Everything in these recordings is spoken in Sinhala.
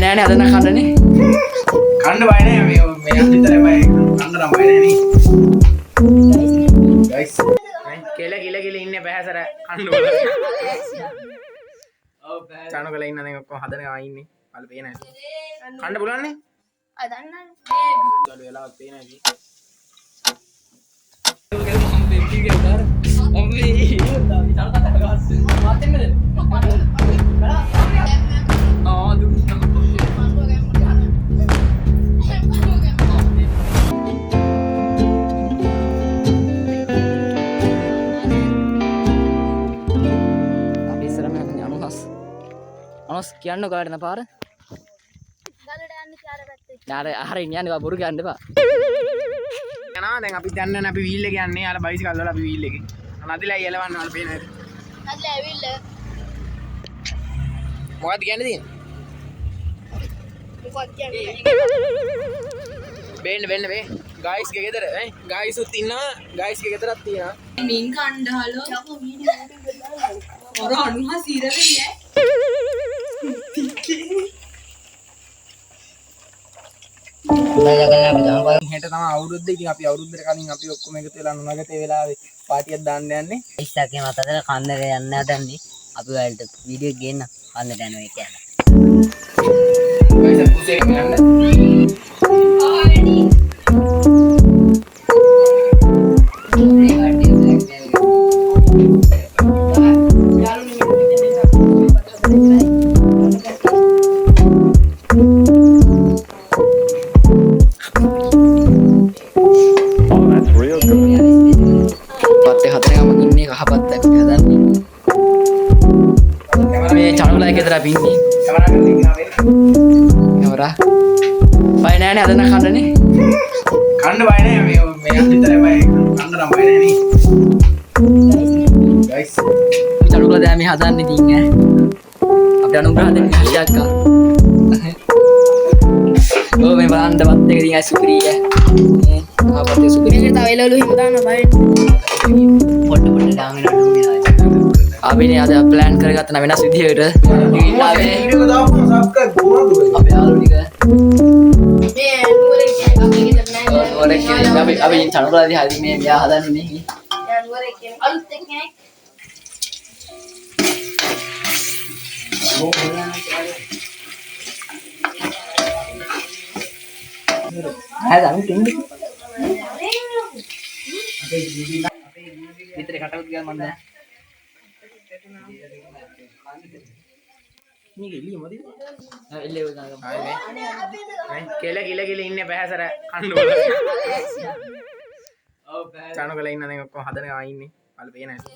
නෑනේ අද නම් කන්නනේ. කන්න බය නෑ මේ විතරයි බය. කන්න නම් බය නෑනේ. ගයිස්. කෙල ඉන්නේ බෑසර කන්න බල. ඔව් බෑ. චානකල ඉන්න දැන් ඔක්කොම හදන ගා ඉන්නේ. මල පේන ඇති. කන්න පුළුවන්නේ? ආ දන්නන්නේ. චලු වෙලාවක් පේන ඇති. අනස් කියන්න ඔයාලට යන පාර. ගලට යන්න කියලා පැත්තේ. නාර ආහාරින් යන්නේ බා බොරු කියන්න එපා. යනවා දැන් අපි යන්නේ අපි වීල් එක යන්නේ. යාලා බයිසිකල් වල අපි වීල් එකේ. නදිලා යලවන්න වල පේන හැටි. නදිලා ඇවිල්ල. මොකක්ද කියන්න තියෙන්නේ? මොකක්ද කියන්නේ? බෙන්න වේ. ගයිස් ගේ ගෙදර ඈ. ගයිස් උත් ඉන්නවා. ගයිස් ගේ ගෙදරක් තියෙනවා. මින් කණ්ඩාලෝ යකෝ වීඩියෝ එකකින් දාලා. ඔර අනුහා සිර වෙන්නේ හෙට තමයි අවුරුද්ද. ඉතින් අපි අවුරුද්දට කලින් අපි ඔක්කොම එකතු වෙලා නුනගතේ වෙලාවේ පාටියක් දාන්න යන්නේ. ඉස්සක්කේ මතකද කන්නට යන්න හදන්නේ අපි වලට වීඩියෝ එක ගේන්න කන්නට යනවා කියලා. ගයිස් පුසේ යන්න. පත්තේ හතර ගමන් ඉන්නේ කහපත්ත අපි හදන්නේ. මේ චනුලයි ගෙදර අපි ඉන්නේ. කවරා? බය නෑනේ අද නම් කන්නනේ. කන්න බය නෑ මේ විතරයි බය. කන්න නම් බය නෑනේ. ගයිස් චනුල දැන් මේ හදන්නේ ඉතින් ඈ. අපිට අනුග්‍රහ දෙන්න ඉච්චක්කා. ඔව් මේ බලන්න පත් එක ඉතින් අසුපිරිය. කහපත්තේ සුපිරිය. මේක තව එළවලු හිම දාන්න බය. පොඩ දාගෙන අඩුනේ. අපිනේ අද ප්ලෑන් කරගත්ත නම් වෙනස් විදිහකට ඉන්නාවේ වීඩියෝ දාපුවම සබ්ස්ක්‍රයිබ් කරනවා. අපේ යාළුවෝ ටික මේ නුවරේ කියන්නේ අපි ගෙදර නෑ. නුවරේ කියන්නේ අපි චනුලදී හරි මේ මෙයා හදන්නේ නේ. යා නුවරේ කියන්නේ අලුත් එක්ක නෑ. හදන්න තින්නේ විතරේ කටවුත් ගියා මන් දැන් මේක එළිය මොදිද? එල්ලේ උදාගම කෙල ඉන්නේ බෑසර කන්න බල. ඔව් බෑ චානකල ඉන්න දැන් ඔක්කොම හදන ගා ඉන්නේ. මල පේන ඇති.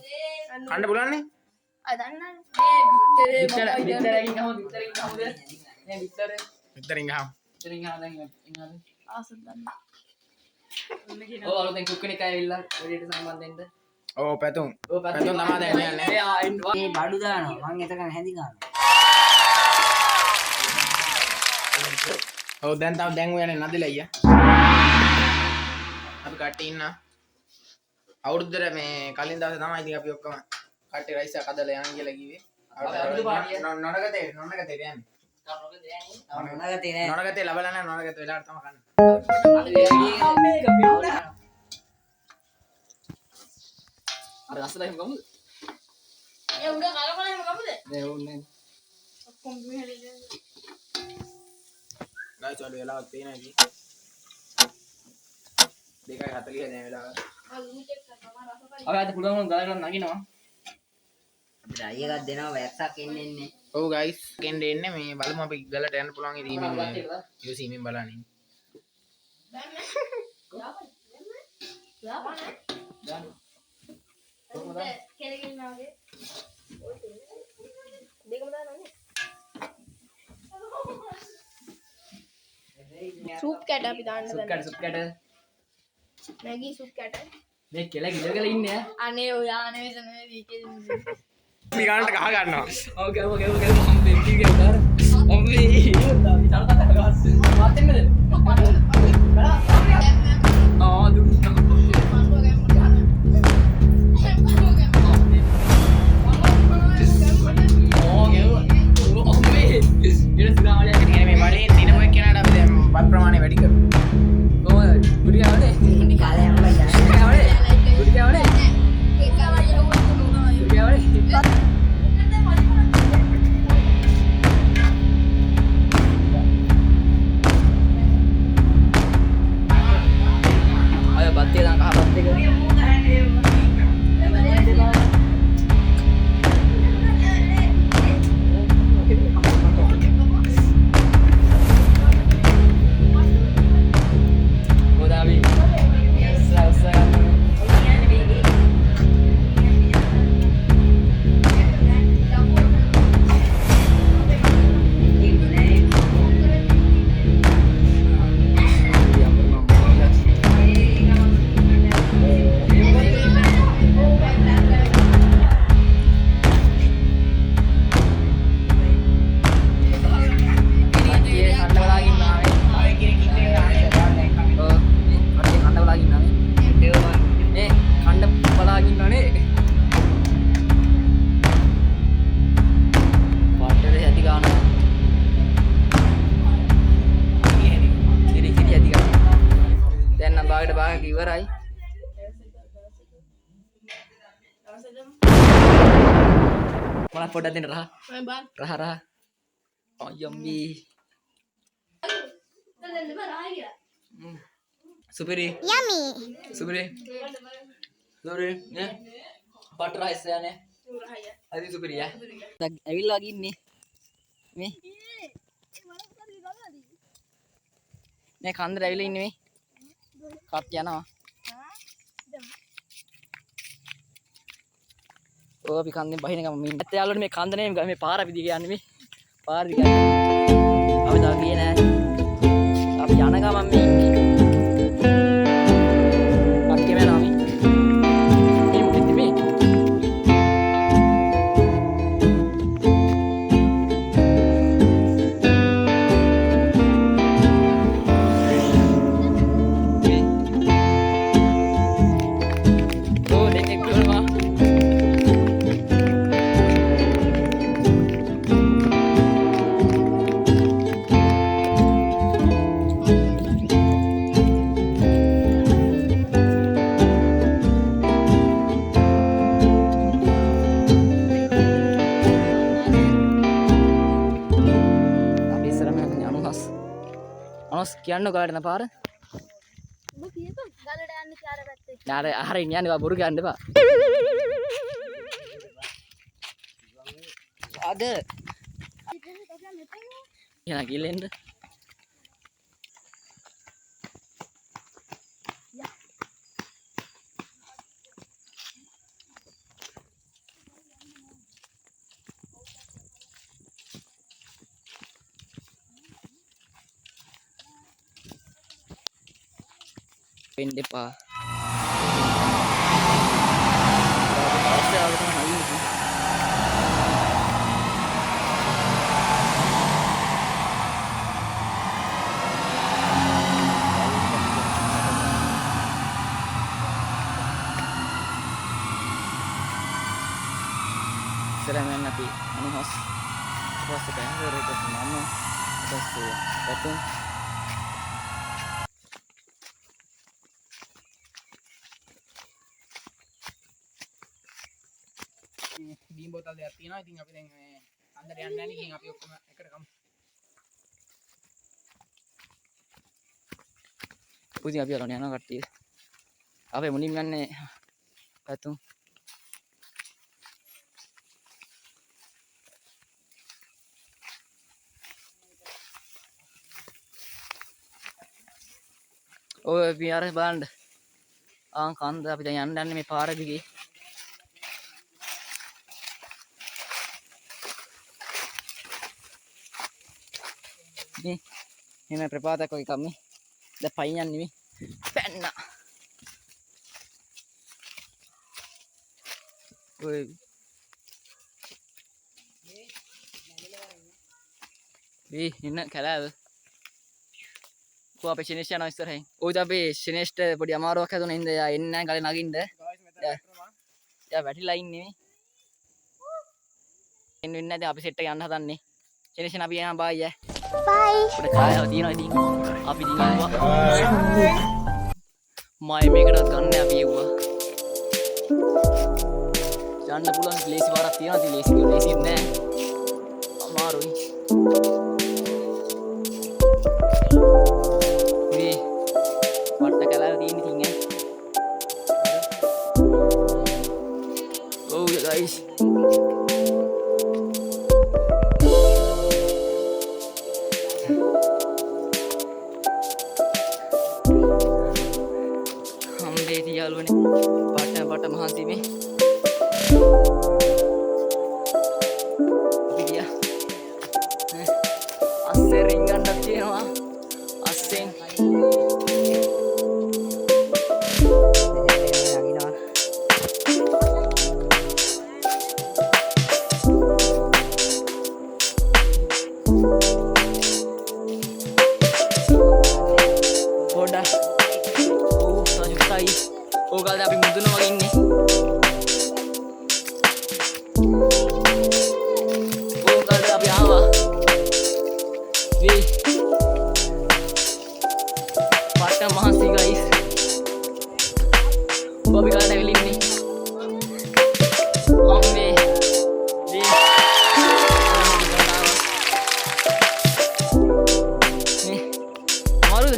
කන්න පුළුවන්නේ? ආ දන්නන්නේ. විතරකින් ගහමු නේ විතරේ විතරින් ගහමු. විතරින් ගහම දැන් ඉන්නවා ආසත් දන්න. ඔව් අලුතෙන් කුක් කෙනෙක් ආවිල්ලා ඔයයට සම්බන්ධ වෙන්න ඕ පැතුම් තමයි දැන් යන්නේ. එයා එන්නවා මේ බඩු දානවා මං එතකන් හැදි ගන්නවා. ඔව් දැන් යන්නේ නදිලා අයියා. අපි කට්ටිය ඉන්න. අවුරුද්දට මේ කලින් දවසේ තමයි ඉතින් අපි ඔක්කොම කට්ටිය රයිස් එක හදලා යන්න කියලා කිව්වේ. නොනගතේ යන්නේ. නොනගතේ ලබලා නැහැ. නොනගත වෙලාවට තමයි කන්නේ. අර අසලා එහෙම ගමුද? ඒ උඩ කලකල එහෙම ගමුද? නෑ ඕනේ ඔක්කොම මෙහෙලිද? ගයිස් වල වෙලාවක් පේන ඇති. 2:40 දැන් වෙලාව. අලුත් එක්ක තමයි රසපයි. අපි අද පුළුවන් වුණා ගලකට නගිනවා. අපිට අයියකක් දෙනවා වැක්සක් එන්නේ. ඔව් ගයිස් කෙන්ඩේ එන්නේ මේ බලමු අපි ගලට යන්න පුළුවන් ඉතින් මේ යුසීමින් බලන්නේ. දාන්න. කෙලකින් නාගේ. දෙකම දානනේ. සූප් කැට අපි දාන්න සුප් කැට මැගි සූප් කැට. මේ කෙල ගිලගල ඉන්නේ ඈ. අනේ ඔයා නෙවෙයි මේ වීකේ. අපි ගන්නට ගහ ගන්නවා. ඔව් මම දෙන්නේ ගාර. අම්මේ චලකට ගාස්. මාතෙන්නද? ආ දුන්නා. Gurigawale. Gurigawale. Gurigawale. Gurigawale. Ayo batti lang kabatti ko. Godavi. Salsa. ඉවරයි මොනක් පොඩ්ඩක් දෙන්න රහ රහ අයම්බි සුපිරි යමි සුපිරි සුපිරි නේ බටර් රයිස් යන්නේ හරි සුපිරි යා ඇවිල්ලා වගේ ඉන්නේ මේ මේ කන්දර ඇවිල්ලා ඉන්නේ මේ කත් යනවා ඕ අපි කන්දෙන් බහින ගම මේ නැත්te යාළුවනේ මේ කන්ද නෙමෙයි මේ පාර අපි දිගේ යන්නේ මේ පාර දිගේ අපි තාම ගියේ නෑ අපි යන ගමන් මේ ඉන්නේ අක්කේ මම මේ මොකෙද මේ කියන්න ඔයාලට න පාර ඔබ කියපන් ගලට යන්න කාර පැත්තේ නාර ආහාරින් යන්නේ බොරු ගන්න එපා අද යනා කිල්ලෙන්ද වෙන්න එපා. පස්සේ ආවම හරියි. ඉස්සරහම අපි අනුහස් පස්සේ බැංගරේට මම පස්සේ පතුන් බීම් බෝතල් දෙකක් තියෙනවා. ඉතින් අපි දැන් මේ අන්දර යන්න යන්නේ. ඉතින් අපි ඔක්කොම එකට ගමු. පුතින් අපි අරන් යනවා කට්ටිය. අපි මුලින්ම යන්නේ පැතුම්. ඔය අපි අර බලන්න. කන්ද අපි දැන් යන්න මේ පාර දිගේ. nih ini prepara kok kami ada painnya nih penna woi ini kalau apa sini sih anak istirahat oh tapi sini istirahat bodi amaru kayak tuh nih ya ini kalian lagi nih ya berarti lain nih ini nih apa sih yang ada nih sini sini nabi yang baik ya bye udah kaya di nanti api di මයි මේකටත් ගන්න අපි එව්වා. යන්න පුළුවන් ලේසි වාරක් තියෙනවා. ඉතින් ලේසි නෑ. අමාරුයි. මේ වට කලාව තියෙන ඉතින් ඈ. ඔව් guys. යාළුවනේ පාට මහන්සි මේ අපි ගියා අස්සේ රින් ගන්නක් තියෙනවා අස්සෙන් පොඩ්ඩක් ඕ සජුතයි ඕගල්ද අපි මුදුන වගේ ඉන්නේ. ඕගල්ද අපි ආවා. මේ පාට මහන්සි guys. අපි ගාන ඇවිල්ලා ඉන්නේ. අම්මේ. මේ මාරුද?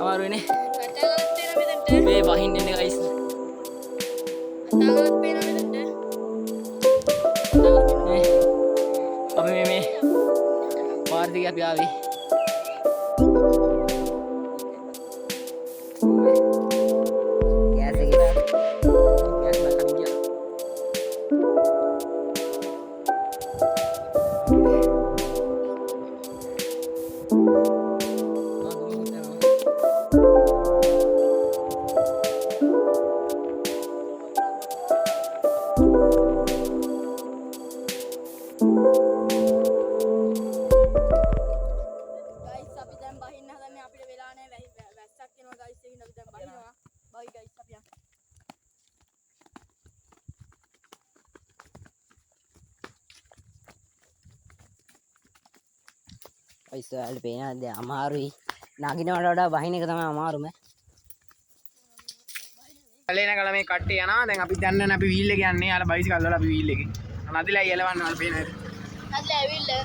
අමාරුයිනේ. මේ වහින්න එන්නේ guys. අපි මේ පාර්දික අපි ආවේ. ඔයසාලට පේනද අමාරුයි නගිනවට වඩා වහින එක තමයි අමාරුම. කලේන කල මේ කට්ටිය යනවා. දැන් අපි දැන් අපි වීල් එක යන්නේ. යාලා බයිසිකල් වල අපි වීල් එකේ. නදිලා යලවන්න වල පේන හැටි. නදිලා ඇවිල්ලා.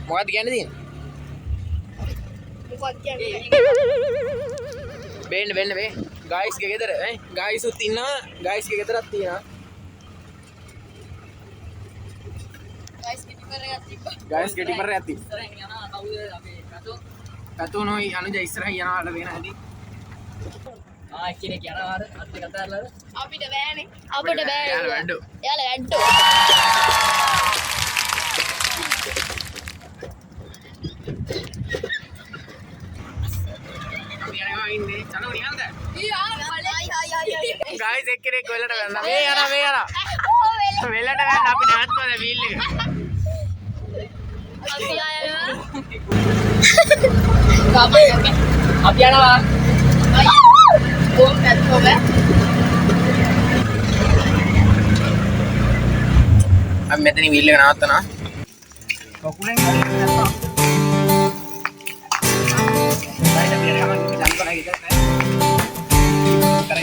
මොකක්ද කියන්නේ තියෙන්නේ? මොකක්ද කියන්නේ? වෙන්න වේ. ගයිස් ගේ ගෙදර ඈ. ගයිස් උත් ඉන්නවා. ගයිස් ගේ ගෙදරක් තියෙනවා. ගයිස් ගේ ටිපර් එකක් තිබ්බා. ඉස්සරහින් යනවා කවුද අපි කතුනෝයි අනුජ ඉස්සරහින් යනවා වල වෙන හැටි. එක්කෙනෙක් යනවා අර අත් දෙක අතහැරලා අපිට බෑනේ. අපිට බෑ. යාලා වැඩෝ. යාලා වැඩෝ. අපි යනවා ඉන්නේ. චනෝ නිකන්ද? හයි. ගයිස් එක්කෙනෙක් වෙලට ගන්න. මේ යනවා. වෙලට ගන්න අපි නැවතුනේ වීල් එක. අපි යනවා. අපි මෙතන වීල් එක නවත්තනවා. කකුලෙන්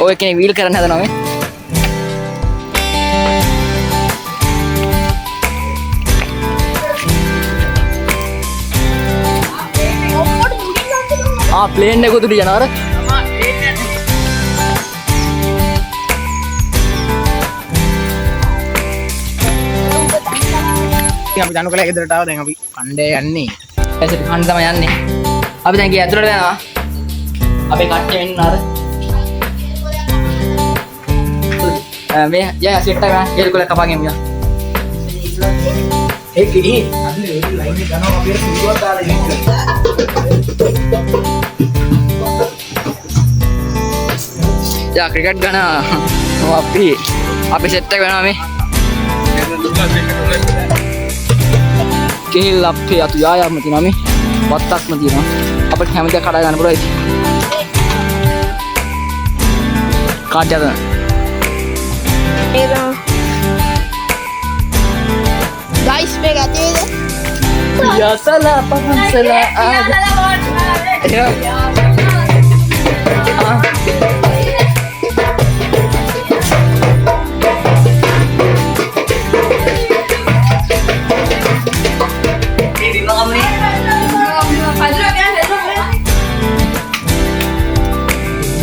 ඔය කෙනෙක් වීල් කරන්න හදනවා මේ. ප්ලේන් එක උඩට යනවා අර. අපි දනුකලා ගෙදරට ආවා. දැන් අපි කණ්ඩේ යන්නේ. ඇසට කන්න තමයි යන්නේ. අපි දැන් ගිය ඇතුළට යනවා. අපේ කට්ටිය වෙන්න අර. මේ යා සෙට් එක ගන්න. ඒක කොල කපාගෙන යමු. ඒ කිරි අන්නේ ඒ ලයින් එක යනවා අපිට සිල්ුවක් දාලා ඉන්නේ. යා ක්‍රිකට් ගන්න අපි සෙට් එක වෙනවා මේ. කෙහිල් අපේ අතු යායම තියෙනවා මේ. වත්තක්ම තියෙනවා. අපිට හැමදේම කඩා ගන්න පුළුවන්. කාටද? guys, මේක ඇතුලේද? salah paham salah ada. Ya. Ah. Ini kamu nih.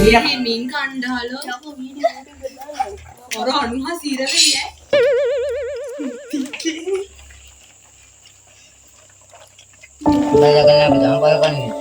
Iya. මින් කණ්ඩාලෝ ඔර අනුහා සිරවෙයි Belajar apa jangan pakai kan? Ini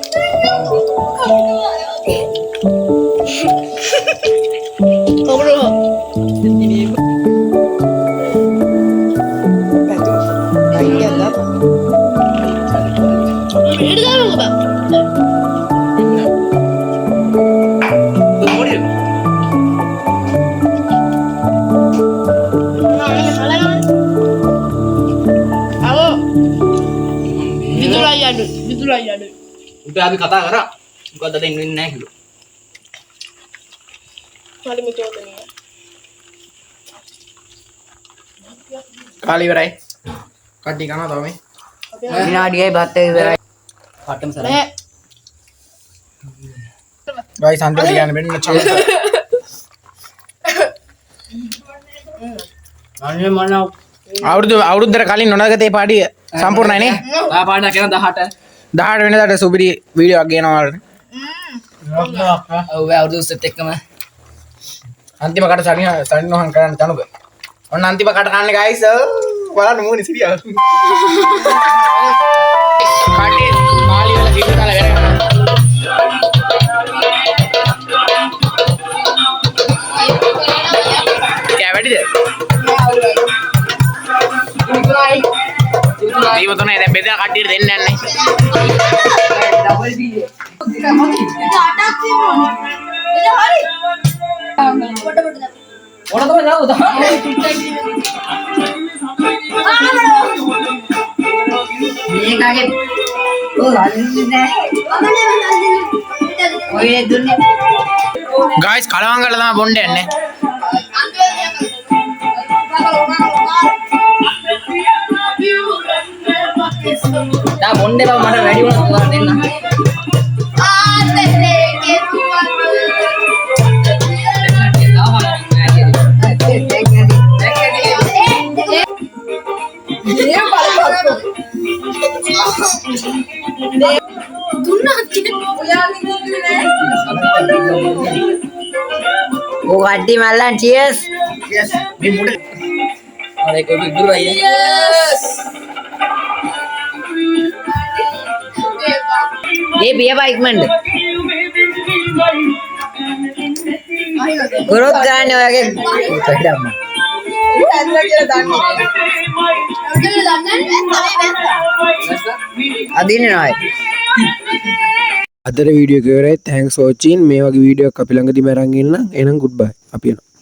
udah abi kata kara gua tadi ingin naik dulu kali berai kati kana tau me Ini dia batte berai. patem salah. guys santai diyan ben chance Ane mana? අවුරුද්දට කලින් නොනගතේ පාඩිය සම්පූර්ණයි නේ තා පාඩන කියන 18. 18 වෙනිදාට සුපිරි වීඩියෝ එකක් ගේනවා වලට ඔව් අවුරුදු උසෙත් එක්කම අන්තිම කට සනිනෝහන් කරන්න තනුක ඔන්න අන්තිම කට කන්නේ ගයිස් බලන්න මූණේ සිරිය කටේ මාලි වල සිරිය දාලා වැඩ කරනවා කැවැටිද දීවතුනේ දැන් බෙදලා කට්ටියට දෙන්න යන්නේ ඔන්න තමයි දාව තා. Ini kaget. Oh, ada. Oh, ini dunia. Guys කලවම් කරලා තමයි බොන්න යන්නේ තා බොන්නේ බා මට වැඩි වුණා දෙන්න. Oh, ganti malam, cheers. yes මේ මුඩ අර ඒක ඉදුරු අයියා. Dia biar baik mende. Kurut kan orang yang tidak mah. Adine naik. අදට වීඩියෝ එක ඉවරයි thanks for watching මේ වගේ වීඩියෝ එකක් අපි ළඟදී මරන් ඉන්න එහෙනම් goodbye අපි යනවා